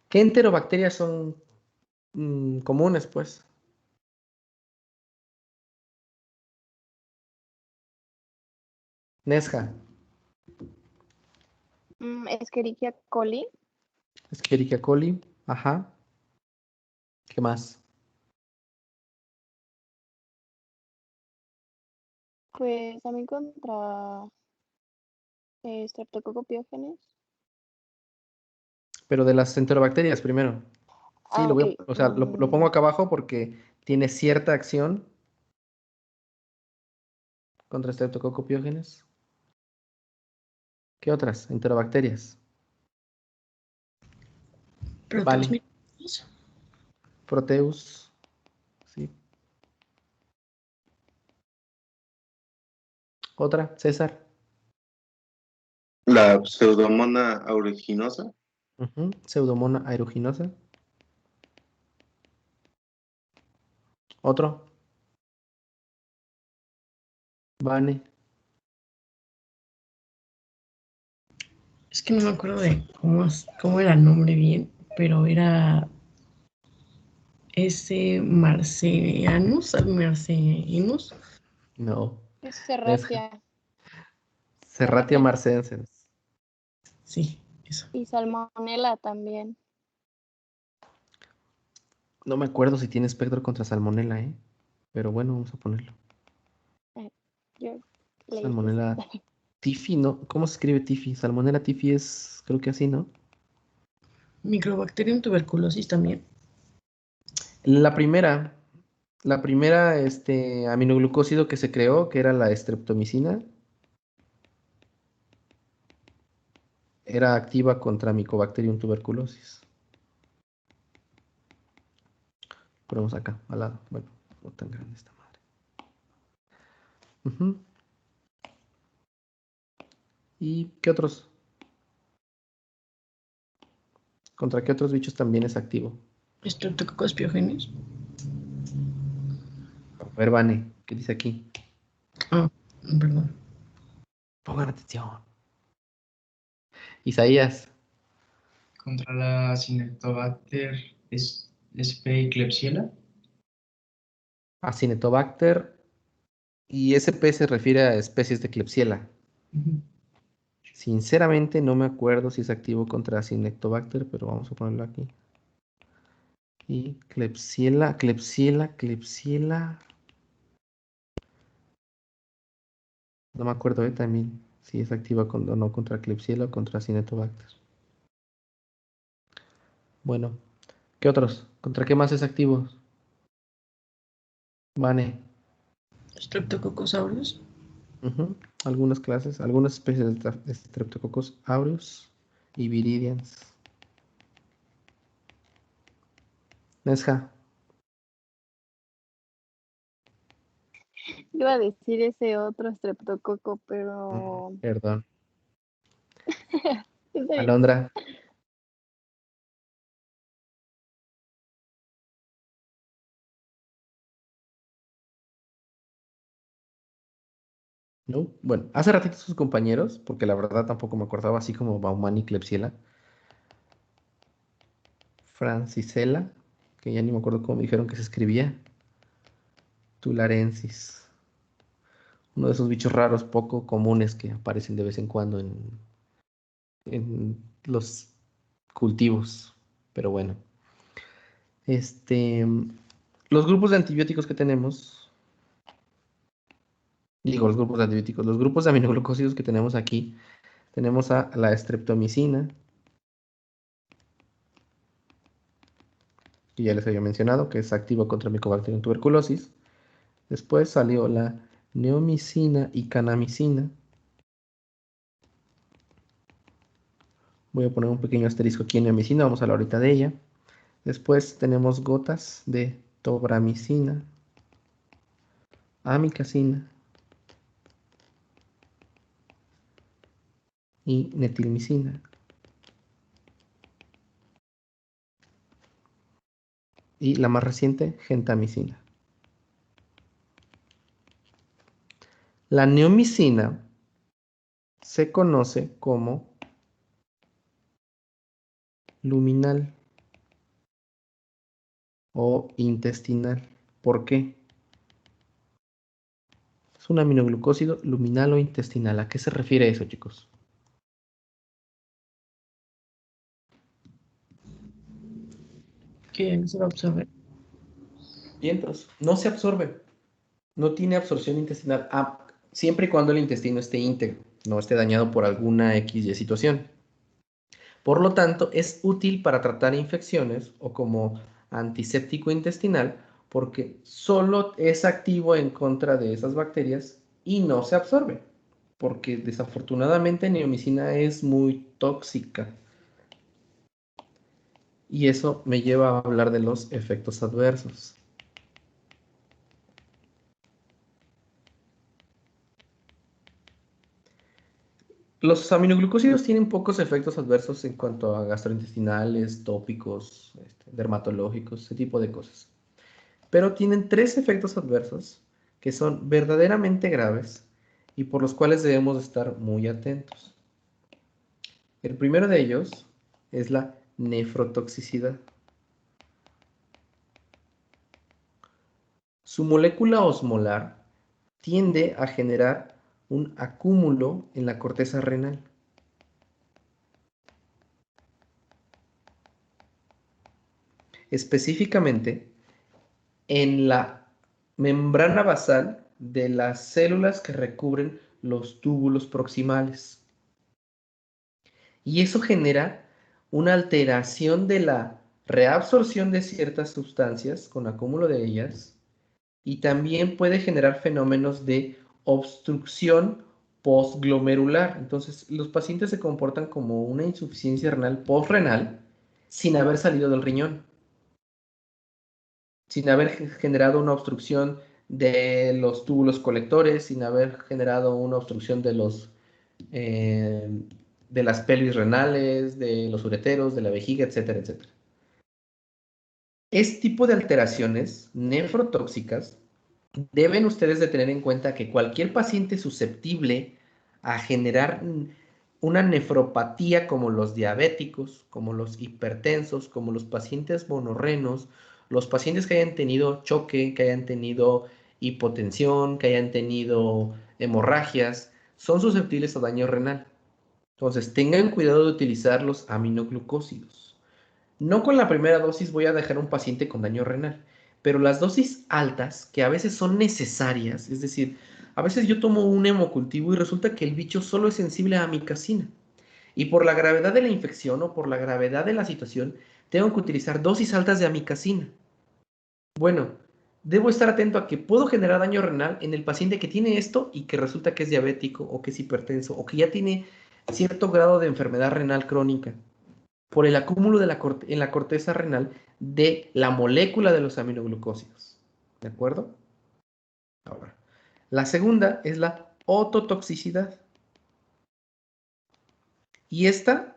¿Qué enterobacterias son comunes, pues? Nesja. Escherichia coli. Escherichia coli. Ajá. ¿Qué más? Pues también contra Streptococcus pyogenes. Pero de las enterobacterias primero. Sí, Ah, ok. o sea, lo pongo acá abajo porque tiene cierta acción contra Streptococcus pyogenes. ¿Qué otras enterobacterias? Proteus Vale. Proteus. Sí. Otra, César. La Pseudomonas aeruginosa. Pseudomonas aeruginosa. Otro. Vane. Es que no me acuerdo de cómo era el nombre bien, pero era ese Marcianus, Marcianus. No. Es Serratia. Serratia marcensis. Sí, eso. Y Salmonella también. No me acuerdo si tiene espectro contra salmonela, ¿eh? Pero bueno, vamos a ponerlo. Yo leí Salmonella tifi, ¿no? ¿Cómo se escribe tifi? Salmonella tifi es, creo que así, ¿no? Microbacterium tuberculosis también. La primera aminoglucósido que se creó, que era la streptomicina, era activa contra Mycobacterium tuberculosis. Ponemos acá, al lado. Bueno, no tan grande esta madre. ¿Y qué otros? ¿Contra qué otros bichos también es activo? Streptococcus pyogenes. A ver, Vane, ¿qué dice aquí? Ah, perdón. Pongan atención. Isaías. Contra la Acinetobacter sp. Klebsiella. Acinetobacter. Y SP se refiere a especies de Klebsiella. Sinceramente no me acuerdo si es activo contra Acinetobacter, pero vamos a ponerlo aquí. Y Klebsiella. No me acuerdo también si es activa o no contra Klebsiella o contra Acinetobacter. Bueno, ¿qué otros? ¿Contra qué más es activo? Vane. Streptococcus aureus. Algunas clases, algunas especies de Streptococcus aureus y viridians. Nesja. Iba a decir ese otro streptococo, pero... Perdón. Está bien. Alondra. ¿No? Bueno, hace ratito sus compañeros, porque la verdad tampoco me acordaba, así como Bauman y Klebsiella. Francisella, que ya ni me acuerdo cómo me dijeron que se escribía. Tularensis. Uno de esos bichos raros poco comunes que aparecen de vez en cuando en los cultivos. Pero bueno. Los grupos de antibióticos que tenemos. Digo, los grupos de antibióticos. Los grupos de aminoglucósidos que tenemos aquí. Tenemos a la streptomicina, que ya les había mencionado, que es activa contra Mycobacterium tuberculosis. Después salió la neomicina y canamicina. Voy a poner un pequeño asterisco aquí en neomicina, vamos a hablar ahorita de ella. Después tenemos gotas de tobramicina, amicacina y netilmicina. Y la más reciente, gentamicina. La neomicina se conoce como luminal o intestinal. ¿Por qué? Es un aminoglucósido luminal o intestinal. ¿A qué se refiere eso, chicos? Que no se va a absorber. Vientos. No se absorbe. No tiene absorción intestinal. Siempre y cuando el intestino esté íntegro, no esté dañado por alguna XY situación. Por lo tanto, es útil para tratar infecciones o como antiséptico intestinal porque solo es activo en contra de esas bacterias y no se absorbe. Porque desafortunadamente neomicina es muy tóxica. Y eso me lleva a hablar de los efectos adversos. Los aminoglucósidos tienen pocos efectos adversos en cuanto a gastrointestinales, tópicos, dermatológicos, ese tipo de cosas. Pero tienen 3 efectos adversos que son verdaderamente graves y por los cuales debemos estar muy atentos. El primero de ellos es la nefrotoxicidad. Su molécula osmolar tiende a generar un acúmulo en la corteza renal. Específicamente en la membrana basal de las células que recubren los túbulos proximales. Y eso genera una alteración de la reabsorción de ciertas sustancias con acúmulo de ellas y también puede generar fenómenos de obstrucción postglomerular. Entonces, los pacientes se comportan como una insuficiencia renal postrenal sin haber salido del riñón, sin haber generado una obstrucción de los túbulos colectores, sin haber generado una obstrucción de las pelvis renales, de los ureteros, de la vejiga, etcétera, etcétera. Este tipo de alteraciones nefrotóxicas deben ustedes de tener en cuenta que cualquier paciente susceptible a generar una nefropatía como los diabéticos, como los hipertensos, como los pacientes monorrenos, los pacientes que hayan tenido choque, que hayan tenido hipotensión, que hayan tenido hemorragias, son susceptibles a daño renal. Entonces, tengan cuidado de utilizar los aminoglucósidos. No con la primera dosis voy a dejar a un paciente con daño renal, pero las dosis altas, que a veces son necesarias, es decir, a veces yo tomo un hemocultivo y resulta que el bicho solo es sensible a amicacina. Y por la gravedad de la infección o por la gravedad de la situación, tengo que utilizar dosis altas de amicacina. Bueno, debo estar atento a que puedo generar daño renal en el paciente que tiene esto y que resulta que es diabético o que es hipertenso o que ya tiene cierto grado de enfermedad renal crónica por el acúmulo en la corteza renal de la molécula de los aminoglucósidos. ¿De acuerdo? Ahora, la segunda es la ototoxicidad. Y esta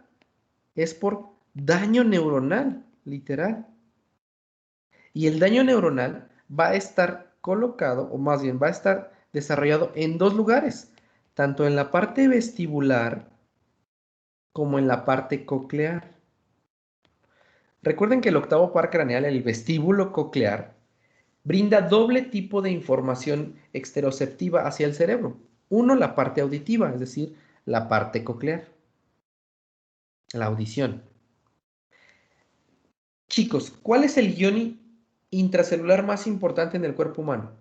es por daño neuronal, literal. Y el daño neuronal va a estar colocado, o más bien va a estar desarrollado en 2 lugares, tanto en la parte vestibular como en la parte coclear. Recuerden que el octavo par craneal, el vestíbulo coclear, brinda doble tipo de información exteroceptiva hacia el cerebro. Uno, la parte auditiva, es decir, la parte coclear, la audición. Chicos, ¿cuál es el ion intracelular más importante en el cuerpo humano?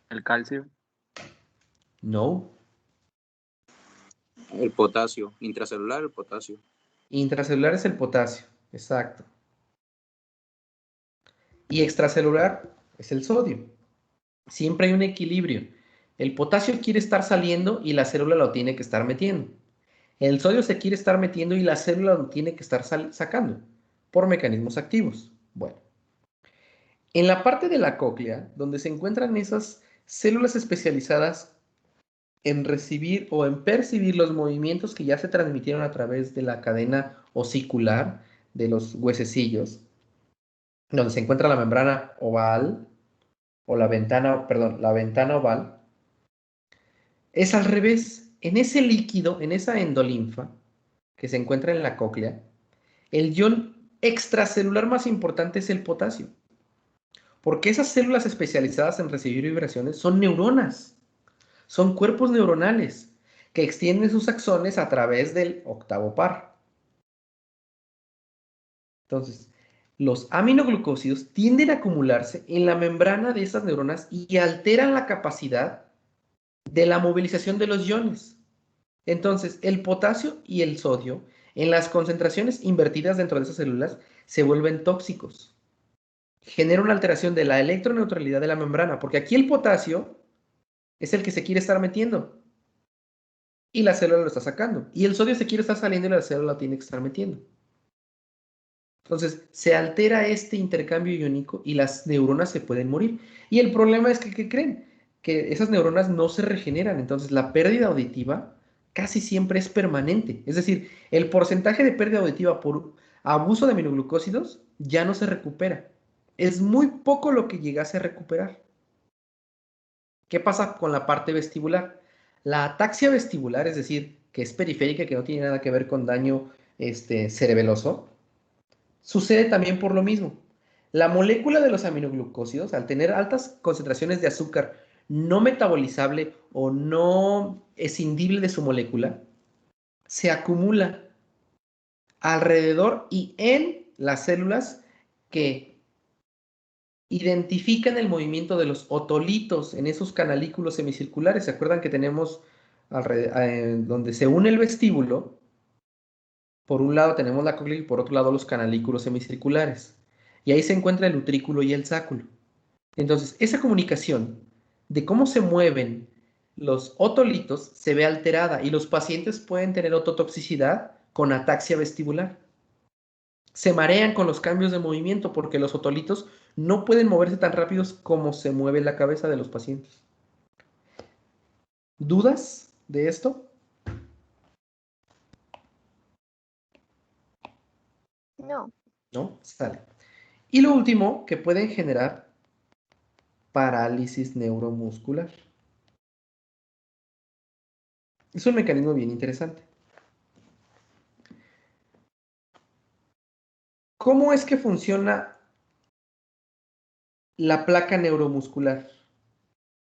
El calcio. No. El potasio. Intracelular, el potasio. Intracelular es el potasio, exacto. Y extracelular es el sodio. Siempre hay un equilibrio. El potasio quiere estar saliendo y la célula lo tiene que estar metiendo. El sodio se quiere estar metiendo y la célula lo tiene que estar sacando por mecanismos activos. Bueno, en la parte de la cóclea, donde se encuentran esas células especializadas en recibir o en percibir los movimientos que ya se transmitieron a través de la cadena osicular de los huesecillos, donde se encuentra la membrana oval o la ventana oval, es al revés. En ese líquido, en esa endolinfa que se encuentra en la cóclea, el ion extracelular más importante es el potasio. Porque esas células especializadas en recibir vibraciones son neuronas. Son cuerpos neuronales que extienden sus axones a través del octavo par. Entonces, los aminoglucósidos tienden a acumularse en la membrana de esas neuronas y alteran la capacidad de la movilización de los iones. Entonces, el potasio y el sodio, en las concentraciones invertidas dentro de esas células, se vuelven tóxicos. Genera una alteración de la electroneutralidad de la membrana, porque aquí el potasio es el que se quiere estar metiendo y la célula lo está sacando. Y el sodio se quiere estar saliendo y la célula lo tiene que estar metiendo. Entonces, se altera este intercambio iónico y las neuronas se pueden morir. Y el problema es que, ¿qué creen? Que esas neuronas no se regeneran. Entonces, la pérdida auditiva casi siempre es permanente. Es decir, el porcentaje de pérdida auditiva por abuso de aminoglucósidos ya no se recupera. Es muy poco lo que llegase a recuperar. ¿Qué pasa con la parte vestibular? La ataxia vestibular, es decir, que es periférica, que no tiene nada que ver con daño cerebeloso, sucede también por lo mismo. La molécula de los aminoglucósidos, al tener altas concentraciones de azúcar no metabolizable o no escindible de su molécula, se acumula alrededor y en las células que identifican el movimiento de los otolitos en esos canalículos semicirculares. ¿Se acuerdan que tenemos donde se une el vestíbulo? Por un lado tenemos la cóclea y por otro lado los canalículos semicirculares. Y ahí se encuentra el utrículo y el sáculo. Entonces, esa comunicación de cómo se mueven los otolitos se ve alterada y los pacientes pueden tener ototoxicidad con ataxia vestibular. Se marean con los cambios de movimiento porque los otolitos no pueden moverse tan rápidos como se mueve la cabeza de los pacientes. ¿Dudas de esto? No. ¿No? Sale. Y lo último, que pueden generar parálisis neuromuscular. Es un mecanismo bien interesante. ¿Cómo es que funciona la placa neuromuscular?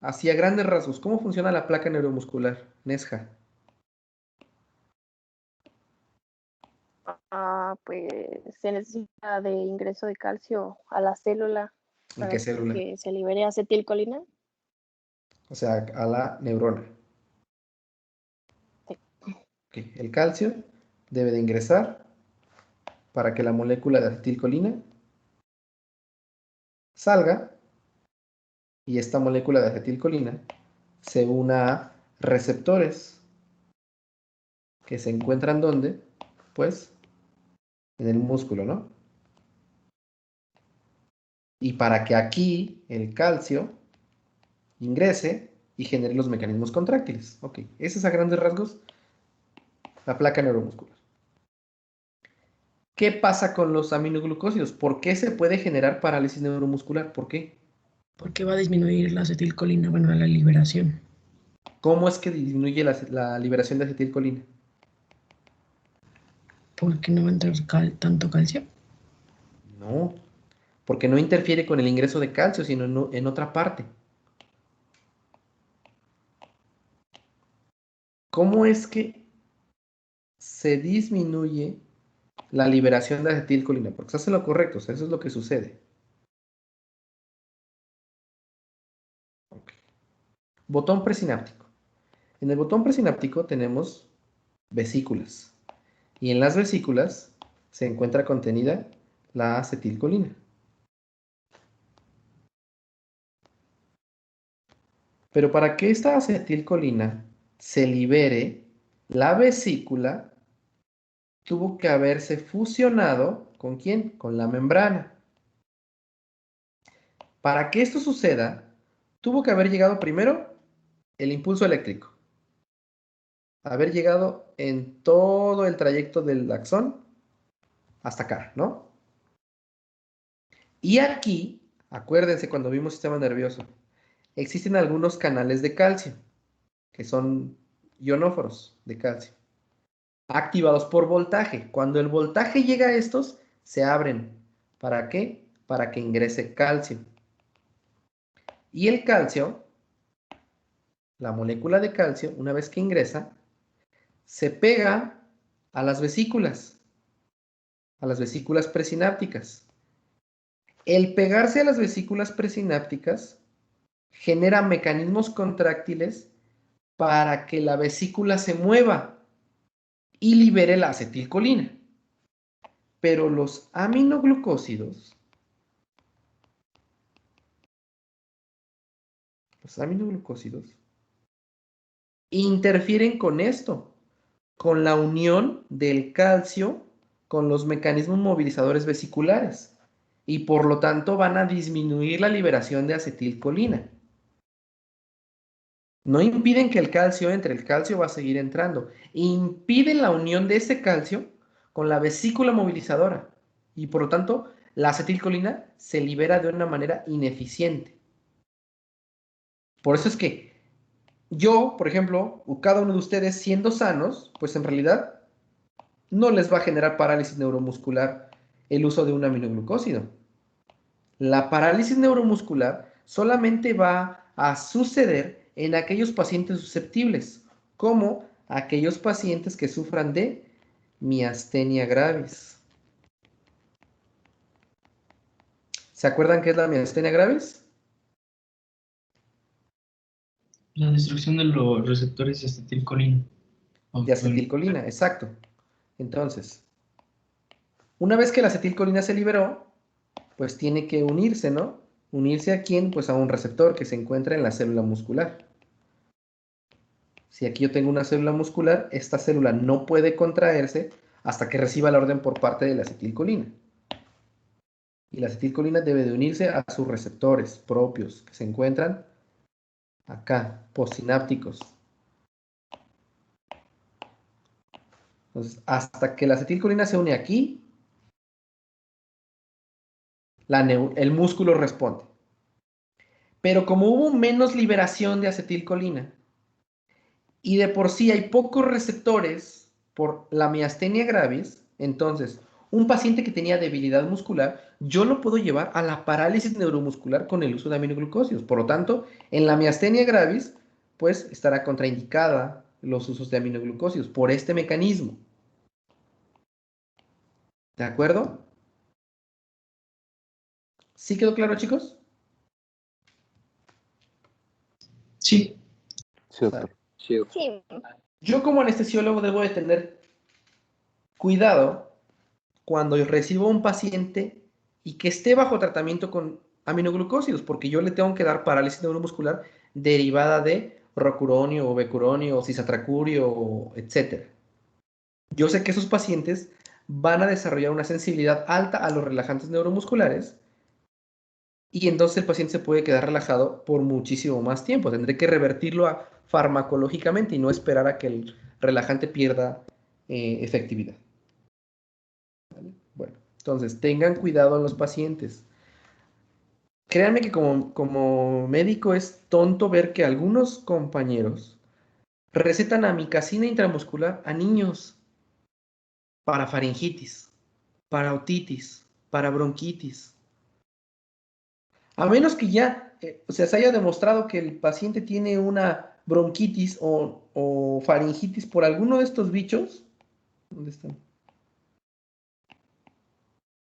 Así a grandes rasgos, ¿cómo funciona la placa neuromuscular, Nesja? Pues se necesita de ingreso de calcio a la célula ¿En para qué célula? que se libere acetilcolina. O sea, a la neurona. Sí. Okay. El calcio debe de ingresar para que la molécula de acetilcolina salga y esta molécula de acetilcolina se una a receptores que se encuentran ¿dónde? Pues en el músculo, ¿no? Y para que aquí el calcio ingrese y genere los mecanismos contráctiles. Ok, ese es a grandes rasgos la placa neuromuscular. ¿Qué pasa con los aminoglucósidos? ¿Por qué se puede generar parálisis neuromuscular? ¿Por qué? Porque va a disminuir la acetilcolina, bueno, la liberación. ¿Cómo es que disminuye la liberación de acetilcolina? Porque no va a entrar tanto calcio. No, porque no interfiere con el ingreso de calcio, sino en otra parte. ¿Cómo es que se disminuye la liberación de acetilcolina? Porque se hace lo correcto, o sea, eso es lo que sucede. Okay. Botón presináptico. En el botón presináptico tenemos vesículas. Y en las vesículas se encuentra contenida la acetilcolina. Pero para que esta acetilcolina se libere, la vesícula tuvo que haberse fusionado, ¿con quién? Con la membrana. Para que esto suceda, tuvo que haber llegado primero el impulso eléctrico. Haber llegado en todo el trayecto del axón hasta acá, ¿no? Y aquí, acuérdense cuando vimos sistema nervioso, existen algunos canales de calcio, que son ionóforos de calcio. activados por voltaje. Cuando el voltaje llega a estos, se abren. ¿Para qué? Para que ingrese calcio. Y el calcio, la molécula de calcio, una vez que ingresa, se pega a las vesículas presinápticas. El pegarse a las vesículas presinápticas genera mecanismos contráctiles para que la vesícula se mueva y libere la acetilcolina. Pero los aminoglucósidos interfieren con esto, con la unión del calcio con los mecanismos movilizadores vesiculares, y por lo tanto van a disminuir la liberación de acetilcolina. No impiden que el calcio entre, el calcio va a seguir entrando. Impiden la unión de ese calcio con la vesícula movilizadora, y por lo tanto la acetilcolina se libera de una manera ineficiente. Por eso es que yo, por ejemplo, o cada uno de ustedes siendo sanos, pues en realidad no les va a generar parálisis neuromuscular el uso de un aminoglucósido. La parálisis neuromuscular solamente va a suceder en aquellos pacientes susceptibles, como aquellos pacientes que sufran de miastenia gravis. ¿Se acuerdan qué es la miastenia gravis? La destrucción de los receptores de acetilcolina. De acetilcolina, exacto. Entonces, una vez que la acetilcolina se liberó, pues tiene que unirse, ¿no? ¿Unirse a quién? Pues a un receptor que se encuentra en la célula muscular. Si aquí yo tengo una célula muscular, esta célula no puede contraerse hasta que reciba la orden por parte de la acetilcolina. Y la acetilcolina debe de unirse a sus receptores propios, que se encuentran acá, postsinápticos. Entonces, hasta que la acetilcolina se une aquí, el músculo responde. Pero como hubo menos liberación de acetilcolina, y de por sí hay pocos receptores por la miastenia gravis, entonces un paciente que tenía debilidad muscular, yo lo puedo llevar a la parálisis neuromuscular con el uso de aminoglucósidos. Por lo tanto, en la miastenia gravis, pues estará contraindicada los usos de aminoglucósidos por este mecanismo. ¿De acuerdo? ¿Sí quedó claro, chicos? Sí. Sí, doctor. Sí. Yo como anestesiólogo debo de tener cuidado cuando recibo a un paciente y que esté bajo tratamiento con aminoglucósidos, porque yo le tengo que dar parálisis neuromuscular derivada de rocuronio o becuronio o cisatracurio, etc. Yo sé que esos pacientes van a desarrollar una sensibilidad alta a los relajantes neuromusculares y entonces el paciente se puede quedar relajado por muchísimo más tiempo. Tendré que revertirlo farmacológicamente y no esperar a que el relajante pierda efectividad. ¿Vale? Bueno, entonces tengan cuidado en los pacientes. Créanme que como médico es tonto ver que algunos compañeros recetan amikacina intramuscular a niños para faringitis, para otitis, para bronquitis. A menos que ya se haya demostrado que el paciente tiene una bronquitis o faringitis por alguno de estos bichos. ¿Dónde están?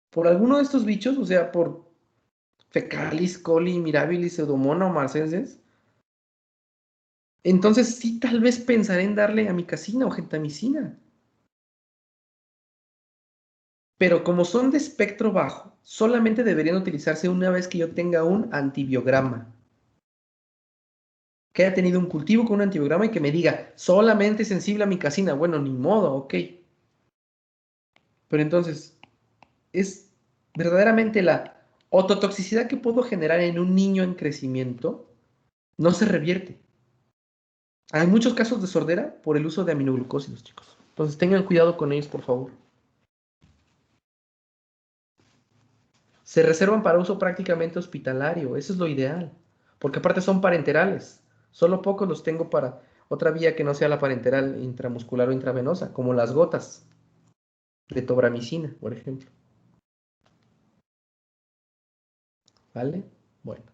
Por alguno de estos bichos, o sea, por Fecalis, coli, mirabilis, pseudomonas o marcenses. Entonces sí, tal vez pensaré en darle amikacina o gentamicina. Pero como son de espectro bajo, solamente deberían utilizarse una vez que yo tenga un antibiograma. Que haya tenido un cultivo con un antibiograma y que me diga, solamente sensible a amikacina. Bueno, ni modo, ok. Pero entonces, es verdaderamente la ototoxicidad que puedo generar en un niño en crecimiento, no se revierte. Hay muchos casos de sordera por el uso de aminoglucósidos, chicos. Entonces tengan cuidado con ellos, por favor. Se reservan para uso prácticamente hospitalario. Eso es lo ideal. Porque aparte son parenterales. Solo pocos los tengo para otra vía que no sea la parenteral intramuscular o intravenosa, como las gotas de tobramicina, por ejemplo. ¿Vale? Bueno.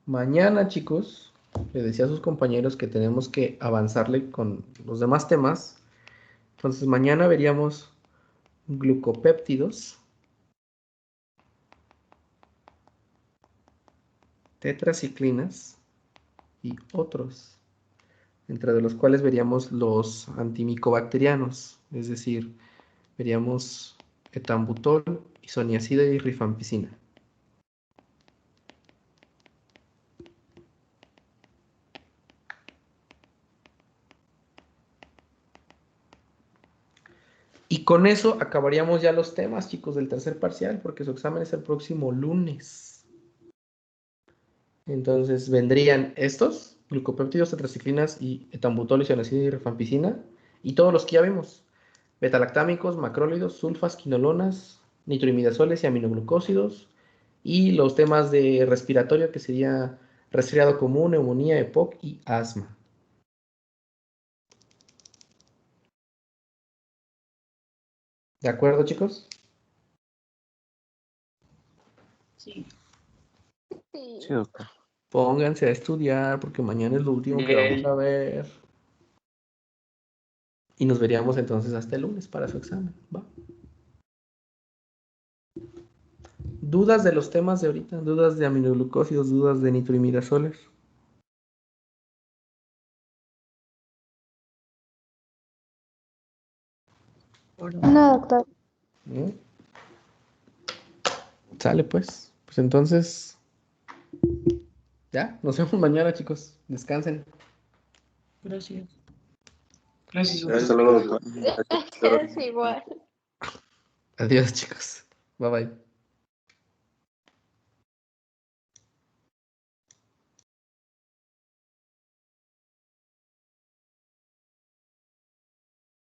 Mañana, chicos, le decía a sus compañeros que tenemos que avanzarle con los demás temas. Entonces, mañana veríamos glucopéptidos, tetraciclinas y otros, entre de los cuales veríamos los antimicobacterianos, es decir, veríamos etambutol, isoniazida y rifampicina. Y con eso acabaríamos ya los temas, chicos, del tercer parcial, porque su examen es el próximo lunes. Entonces vendrían estos, glucopéptidos, tetraciclinas y etambutol, isoniazida y rifampicina, y todos los que ya vimos: betalactámicos, macrólidos, sulfas, quinolonas, nitroimidazoles y aminoglucósidos, y los temas de respiratorio, que sería resfriado común, neumonía, EPOC y asma. ¿De acuerdo, chicos? Sí. Sí, doctor. Pónganse a estudiar porque mañana es lo último que vamos a ver. Y nos veríamos entonces hasta el lunes para su examen, ¿va? ¿Dudas de los temas de ahorita? ¿Dudas de aminoglucósidos? ¿Dudas de nitroimidazoles? No, doctor. ¿No? Sale pues. Pues entonces, ya, nos vemos mañana, chicos. Descansen. Gracias. Gracias, Hasta doctor. luego, doctor. Es igual. Adiós, chicos. Bye bye.